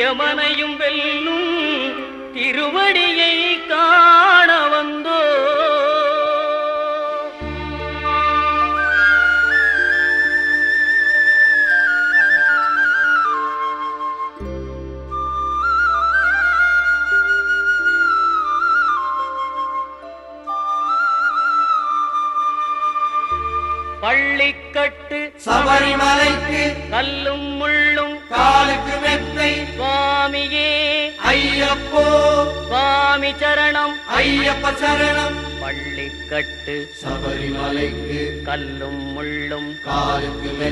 யமனையும் வெல்லும் திருவடியை காண வந்தோ. பள்ளிக்கட்டு சபரிமலைக்கு கல்லும் முள்ளும் காலுக்கு மெத்தை சுவாமியே ஐயப்போ சுவாமி சரணம் ஐயப்ப சரணம். பள்ளிக்கட்டு சபரிமலைக்கு கல்லும் முள்ளும் காலுக்கு மெத்தை